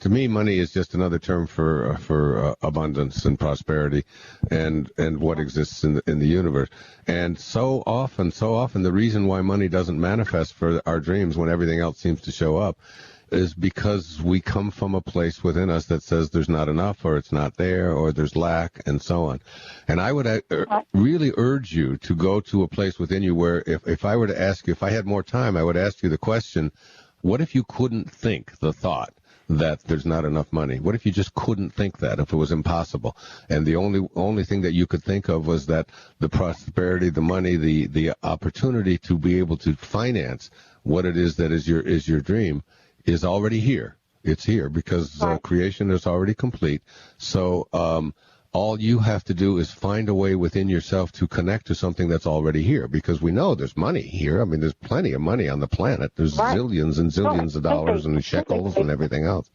To me, money is just another term for abundance and prosperity, and what exists in the universe. And so often, the reason why money doesn't manifest for our dreams when everything else seems to show up is because we come from a place within us that says there's not enough, or it's not there, or there's lack, and so on. And I would really urge you to go to a place within you where if I were to ask you, if I had more time, I would ask you the question, what if you couldn't think the thought that there's not enough money? What if you just couldn't think that, if it was impossible? And the only thing that you could think of was that the prosperity, the money, the opportunity to be able to finance what it is that is your dream is already here. It's here because creation is already complete. So all you have to do is find a way within yourself to connect to something that's already here, because we know there's money here. I mean, there's plenty of money on the planet. There's zillions and zillions of dollars and shekels and everything else.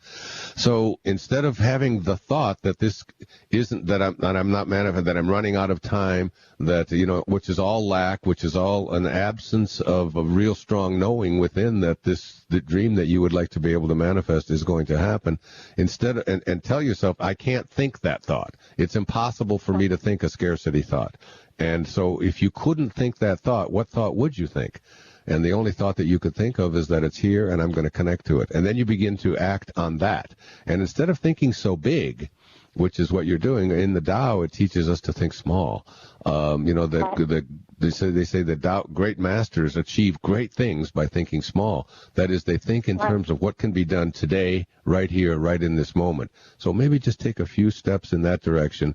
So instead of having the thought that this isn't, that I'm not manifesting, that I'm running out of time, that, which is all lack, which is all an absence of a real strong knowing within that the dream that you would like to be able to manifest is going to happen, instead and tell yourself, I can't think that thought. It's impossible for me to think a scarcity thought. And so if you couldn't think that thought, what thought would you think? And the only thought that you could think of is that it's here and I'm going to connect to it. And then you begin to act on that. And instead of thinking so big, which is what you're doing, in the Tao, it teaches us to think small. They say that great masters achieve great things by thinking small. That is, they think in terms of what can be done today, right here, right in this moment. So maybe just take a few steps in that direction.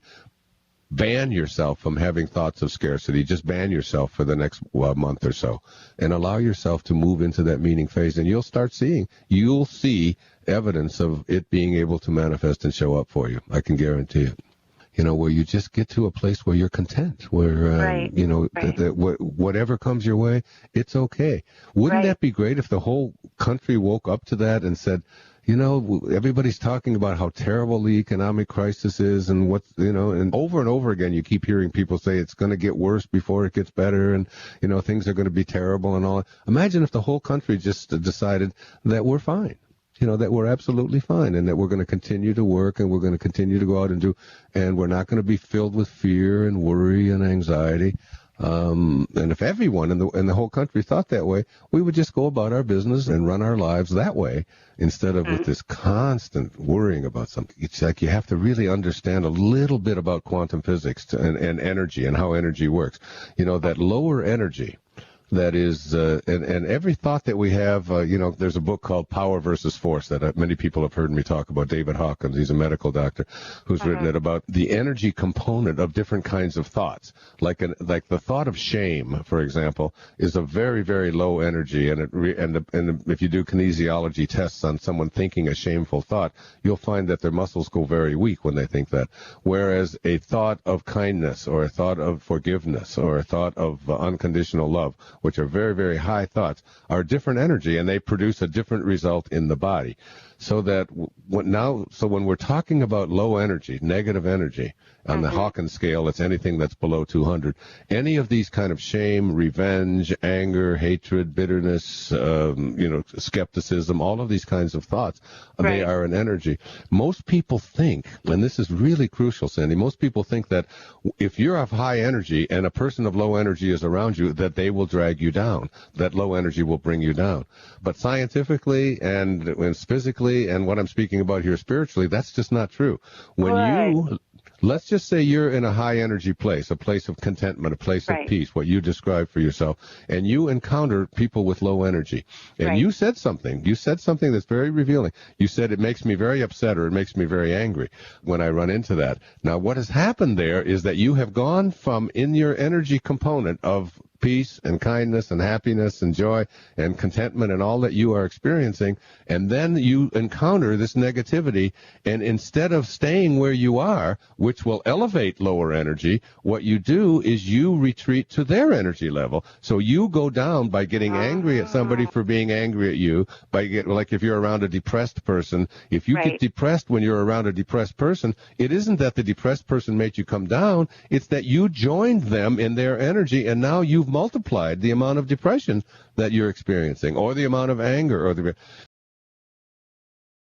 Ban yourself from having thoughts of scarcity. Just ban yourself for the next month or so, and allow yourself to move into that meaning phase, and you'll see evidence of it being able to manifest and show up for you. I can guarantee it. Where you just get to a place where you're content, where, whatever comes your way, it's okay. Wouldn't that be great if the whole country woke up to that and said, everybody's talking about how terrible the economic crisis is, and and over again you keep hearing people say it's going to get worse before it gets better, and, things are going to be terrible and all. Imagine if the whole country just decided that we're fine. That we're absolutely fine, and that we're going to continue to work, and we're going to continue to go out and do, and we're not going to be filled with fear and worry and anxiety. And if everyone in the whole country thought that way, we would just go about our business and run our lives that way, instead of with this constant worrying about something. It's like you have to really understand a little bit about quantum physics and energy and how energy works. That lower energy, that is, and every thought that we have, there's a book called Power versus Force that many people have heard me talk about. David Hawkins, he's a medical doctor who's written it, about the energy component of different kinds of thoughts. Like the thought of shame, for example, is a very, very low energy, and if you do kinesiology tests on someone thinking a shameful thought, you'll find that their muscles go very weak when they think that. Whereas a thought of kindness, or a thought of forgiveness, or a thought of unconditional love, which are very, very high thoughts, are different energy, and they produce a different result in the body. So that when we're talking about low energy, negative energy, on the Hawkins scale, it's anything that's below 200. Any of these kind of shame, revenge, anger, hatred, bitterness, skepticism, all of these kinds of thoughts, they are an energy. Most people think, and this is really crucial, Sandy, most people think that if you're of high energy and a person of low energy is around you, that they will drag you down, that low energy will bring you down. But scientifically and physically, and what I'm speaking about here spiritually, that's just not true. Let's just say you're in a high energy place, a place of contentment, a place of peace, what you described for yourself, and you encounter people with low energy. And you said something that's very revealing. You said, it makes me very upset, or it makes me very angry when I run into that. Now, what has happened there is that you have gone from, in your energy component of peace and kindness and happiness and joy and contentment and all that you are experiencing, and then you encounter this negativity, and instead of staying where you are, which will elevate lower energy, what you do is you retreat to their energy level. So you go down by getting angry at somebody for being angry at you, like if you're around a depressed person, if you get depressed when you're around a depressed person, it isn't that the depressed person made you come down, it's that you joined them in their energy, and now you've multiplied the amount of depression that you're experiencing, or the amount of anger,